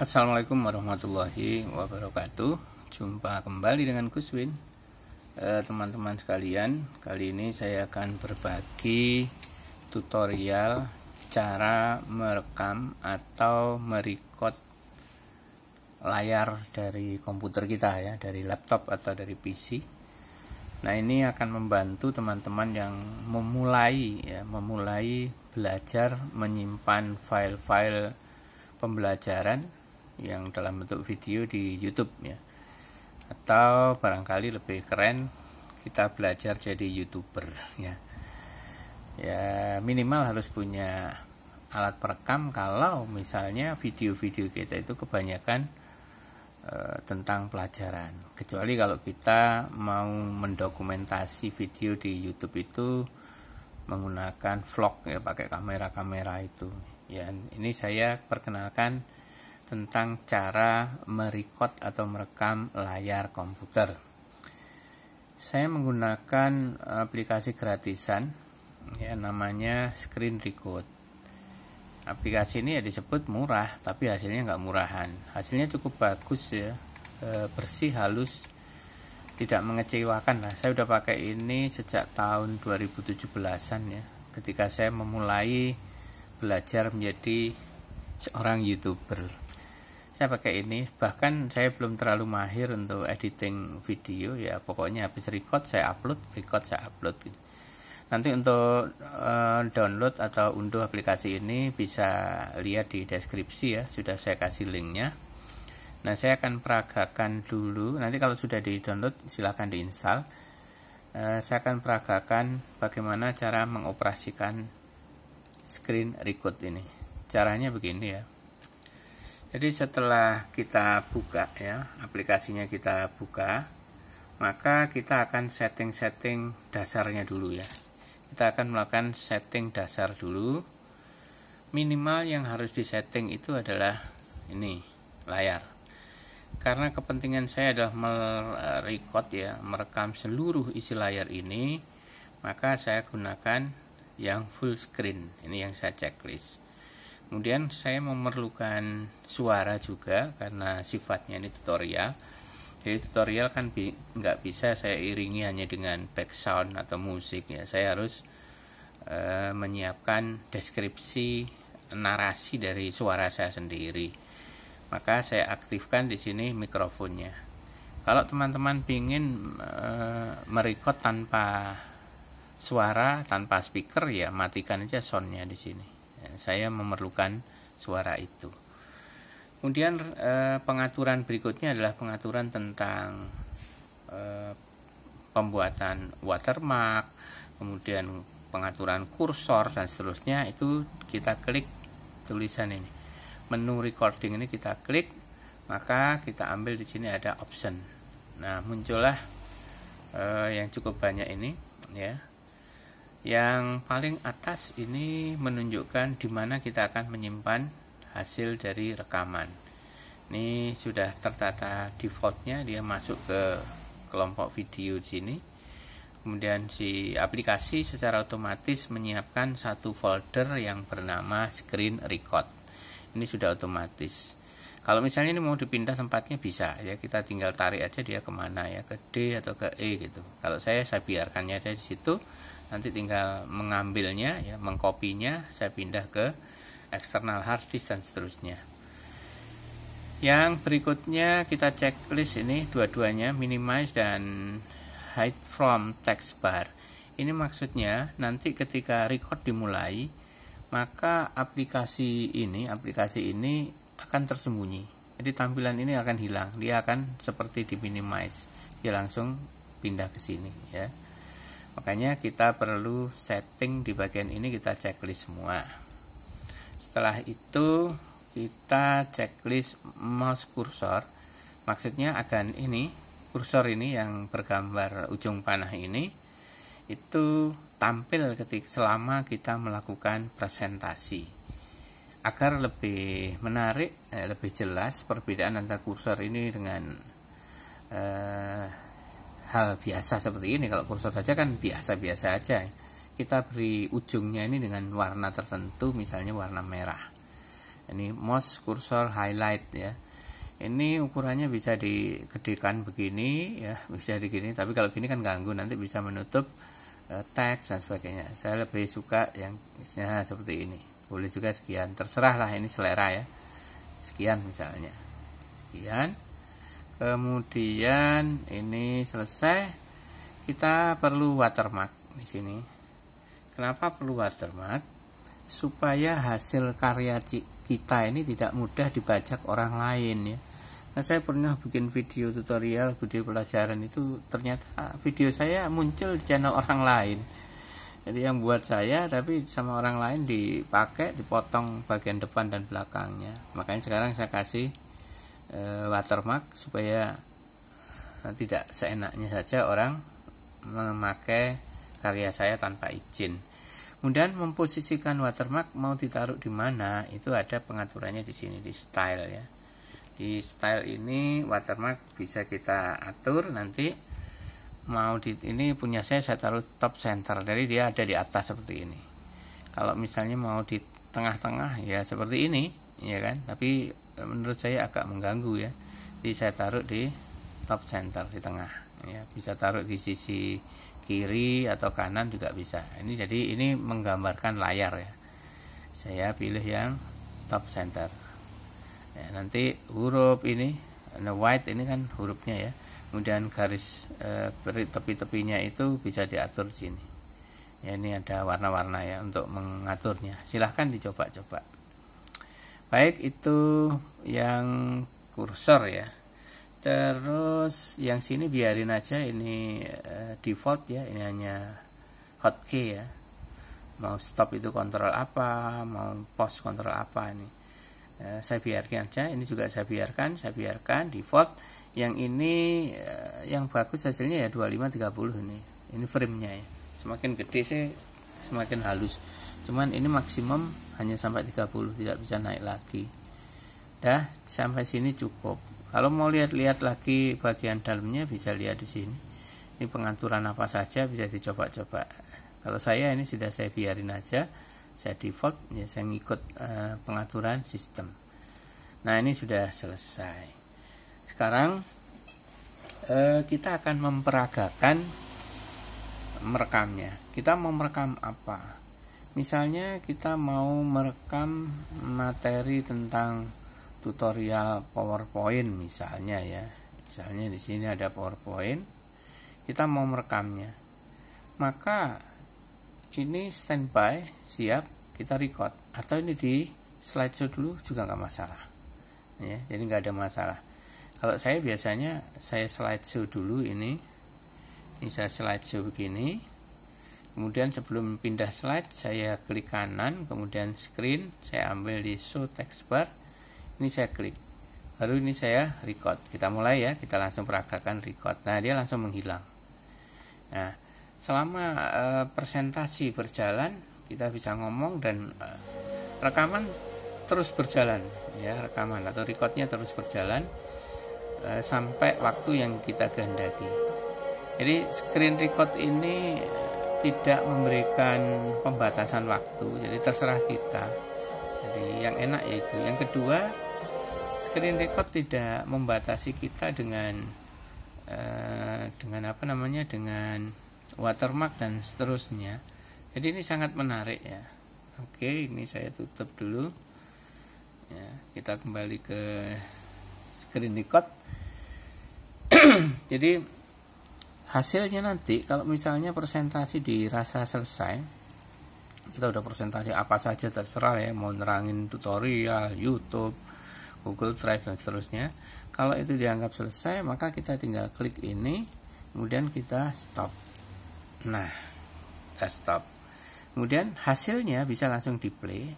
Assalamualaikum warahmatullahi wabarakatuh. Jumpa kembali dengan Guswin. Teman-teman sekalian, kali ini saya akan berbagi tutorial cara merekam atau merecord layar dari komputer kita ya, dari laptop atau dari PC. Nah, ini akan membantu teman-teman yang memulai belajar menyimpan file-file pembelajaran yang dalam bentuk video di YouTube ya, atau barangkali lebih keren kita belajar jadi YouTuber ya. Minimal harus punya alat perekam kalau misalnya video-video kita itu kebanyakan tentang pelajaran. Kecuali kalau kita mau mendokumentasi video di YouTube itu menggunakan vlog ya, pakai kamera-kamera itu. Ya, ini saya perkenalkan tentang cara merecord atau merekam layar komputer. Saya menggunakan aplikasi gratisan ya, namanya Screen Record. Aplikasi ini ya disebut murah, tapi hasilnya nggak murahan. Hasilnya cukup bagus ya, bersih, halus, tidak mengecewakan. Nah, saya udah pakai ini sejak tahun 2017-an ya, ketika saya memulai belajar menjadi seorang YouTuber. Saya pakai ini, bahkan saya belum terlalu mahir untuk editing video ya, pokoknya habis record saya upload, Nanti untuk download atau unduh aplikasi ini bisa lihat di deskripsi ya, sudah saya kasih linknya. Nah, saya akan peragakan dulu, nanti kalau sudah di download silahkan diinstal. Saya akan peragakan bagaimana cara mengoperasikan screen record ini. Caranya begini ya. Jadi setelah kita buka ya, aplikasinya kita buka, maka kita akan setting dasarnya dulu ya. Kita akan melakukan setting dasar dulu. Minimal yang harus disetting itu adalah ini, layar. Karena kepentingan saya adalah merecord ya, merekam seluruh isi layar ini, maka saya gunakan yang full screen. Ini yang saya checklist. Kemudian saya memerlukan suara juga karena sifatnya ini tutorial. Jadi tutorial kan nggak bisa saya iringi hanya dengan background atau musik ya. Saya harus menyiapkan deskripsi narasi dari suara saya sendiri. Maka saya aktifkan di sini mikrofonnya. Kalau teman-teman ingin merecord tanpa suara, tanpa speaker ya matikan aja soundnya di sini. Saya memerlukan suara itu. Kemudian pengaturan berikutnya adalah pengaturan tentang pembuatan watermark, kemudian pengaturan kursor dan seterusnya. Itu kita klik tulisan ini, menu recording ini kita klik, maka kita ambil di sini ada option. Nah, muncullah yang cukup banyak ini ya. Yang paling atas ini menunjukkan di mana kita akan menyimpan hasil dari rekaman. Ini sudah tertata defaultnya, dia masuk ke kelompok video di sini. Kemudian si aplikasi secara otomatis menyiapkan satu folder yang bernama Screen Record. Ini sudah otomatis. Kalau misalnya ini mau dipindah tempatnya bisa ya, kita tinggal tarik aja dia kemana ya, ke D atau ke E gitu. Kalau saya biarkannya ada di situ. Nanti tinggal mengambilnya ya, mengkopinya, saya pindah ke eksternal hard disk dan seterusnya. Yang berikutnya kita checklist ini dua-duanya, minimize dan hide from text bar. Ini maksudnya nanti ketika record dimulai, maka aplikasi ini akan tersembunyi. Jadi tampilan ini akan hilang, dia akan seperti di minimize, dia langsung pindah ke sini ya. Makanya kita perlu setting di bagian ini, kita checklist semua. Setelah itu kita checklist mouse cursor. Maksudnya akan ini, kursor ini yang bergambar ujung panah ini itu tampil selama kita melakukan presentasi. Agar lebih menarik, lebih jelas perbedaan antara kursor ini dengan hal biasa seperti ini. Kalau kursor saja kan biasa-biasa aja. Kita beri ujungnya ini dengan warna tertentu, misalnya warna merah. Ini mouse cursor highlight ya. Ini ukurannya bisa digedekan begini ya, bisa digini, tapi kalau gini kan ganggu, nanti bisa menutup teks dan sebagainya. Saya lebih suka yang seperti ini. Boleh juga sekian, terserah lah, ini selera ya. Sekian misalnya. Sekian. Kemudian ini selesai. Kita perlu watermark di sini. Kenapa perlu watermark? Supaya hasil karya kita ini tidak mudah dibajak orang lain ya. Nah, saya pernah bikin video tutorial, video pelajaran itu ternyata video saya muncul di channel orang lain. Jadi yang buat saya tapi sama orang lain dipakai, dipotong bagian depan dan belakangnya. Makanya sekarang saya kasih watermark supaya tidak seenaknya saja orang memakai karya saya tanpa izin. Kemudian memposisikan watermark mau ditaruh di mana, itu ada pengaturannya di sini di style ya. Di style ini watermark bisa kita atur nanti mau ini punya saya taruh top center, jadi dia ada di atas seperti ini. Kalau misalnya mau di tengah-tengah ya seperti ini ya kan, tapi menurut saya agak mengganggu ya. Jadi saya taruh di top center di tengah ya, bisa taruh di sisi kiri atau kanan juga bisa. Ini jadi ini menggambarkan layar ya. Saya pilih yang top center. Ya, nanti huruf ini white ini kan hurufnya ya. Kemudian garis tepi-tepinya itu bisa diatur di sini. Ya, ini ada warna-warna ya untuk mengaturnya. Silahkan dicoba-coba. Baik, itu yang kursor ya. Terus yang sini biarin aja, ini default ya, ini hanya hotkey ya. Mau stop itu kontrol apa, mau pause kontrol apa ini. Saya biarkan aja, ini juga saya biarkan default. Yang ini yang bagus hasilnya ya 25-30 ini framenya ya. Semakin gede sih semakin halus. Cuman ini maksimum hanya sampai 30, tidak bisa naik lagi. Dah sampai sini cukup. Kalau mau lihat-lihat lagi bagian dalamnya bisa lihat di sini. Ini pengaturan apa saja bisa dicoba-coba. Kalau saya ini sudah saya biarin aja, saya default ya, saya ngikut pengaturan sistem. Nah, ini sudah selesai. Sekarang kita akan memperagakan merekamnya. Kita mau merekam apa? Misalnya kita mau merekam materi tentang tutorial PowerPoint misalnya ya. Misalnya di sini ada PowerPoint. Kita mau merekamnya. Maka ini standby, siap, kita record. Atau ini di slideshow dulu juga nggak masalah. Ya, jadi nggak ada masalah. Kalau saya biasanya saya slideshow dulu ini saya slideshow begini. Kemudian sebelum pindah slide saya klik kanan, kemudian screen, saya ambil di show text bar. Ini saya klik. Baru ini saya record. Kita mulai ya, kita langsung peragakan record. Nah, dia langsung menghilang. Nah, selama presentasi berjalan, kita bisa ngomong dan rekaman terus berjalan ya, rekaman atau recordnya terus berjalan sampai waktu yang kita kehendaki. Jadi screen record ini tidak memberikan pembatasan waktu, jadi terserah kita. Jadi yang enak yaitu. Yang kedua, screen record tidak membatasi kita dengan apa namanya, dengan watermark dan seterusnya. Jadi ini sangat menarik ya. Oke, ini saya tutup dulu ya, kita kembali ke screen record. Jadi hasilnya nanti kalau misalnya presentasi dirasa selesai, kita udah presentasi apa saja terserah ya, mau nerangin tutorial YouTube, Google Drive dan seterusnya. Kalau itu dianggap selesai, maka kita tinggal klik ini, kemudian kita stop. Nah, kita stop. Kemudian hasilnya bisa langsung di play,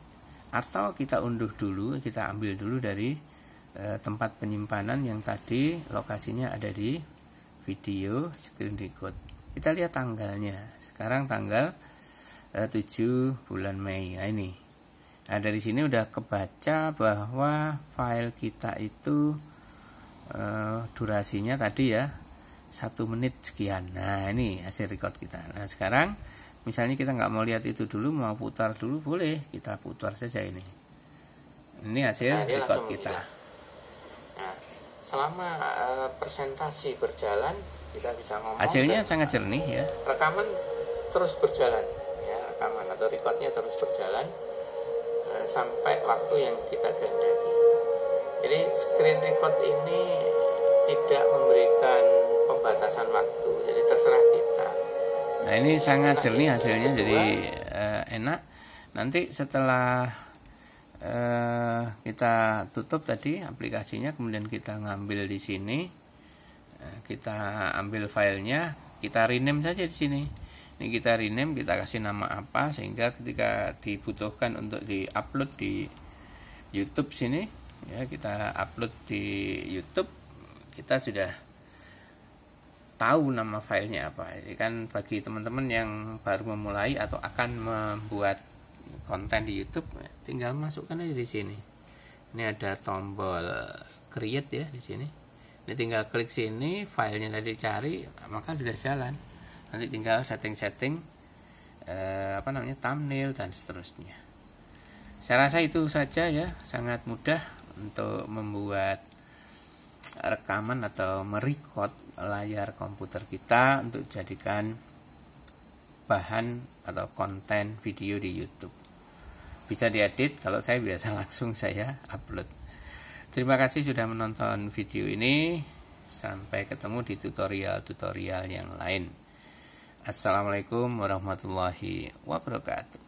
atau kita unduh dulu, kita ambil dulu dari tempat penyimpanan yang tadi lokasinya ada di video screen record. Kita lihat tanggalnya. Sekarang tanggal 7 bulan Mei. Nah, ini. Nah, dari sini udah kebaca bahwa file kita itu durasinya tadi ya 1 menit sekian. Nah, ini hasil record kita. Nah, sekarang misalnya kita nggak mau lihat itu dulu, mau putar dulu, boleh kita putar saja ini. Ini hasil record kita. Nah, selama presentasi berjalan, kita bisa ngomong. Hasilnya sangat jernih ya. Rekaman terus berjalan, ya, rekaman atau recordnya terus berjalan sampai waktu yang kita kehendaki. Jadi screen record ini tidak memberikan pembatasan waktu, jadi terserah kita. Nah ini sangat jernih hasilnya, jadi enak. Nanti setelah kita tutup tadi aplikasinya, kemudian kita ngambil di sini, kita ambil filenya, kita rename saja di sini. Ini kita rename, kita kasih nama apa, sehingga ketika dibutuhkan untuk diupload di YouTube sini, ya kita upload di YouTube, kita sudah tahu nama filenya apa. Jadi kan bagi teman-teman yang baru memulai atau akan membuat konten di YouTube, tinggal masukkan aja di sini. Ini ada tombol create ya di sini. Ini tinggal klik sini, filenya tadi cari, maka sudah jalan. Nanti tinggal setting-setting thumbnail dan seterusnya. Saya rasa itu saja ya, sangat mudah untuk membuat rekaman atau merecord layar komputer kita untuk jadikan bahan atau konten video di YouTube. Bisa diedit, kalau saya biasa langsung saya upload. Terima kasih sudah menonton video ini. Sampai ketemu di tutorial-tutorial yang lain. Assalamualaikum warahmatullahi wabarakatuh.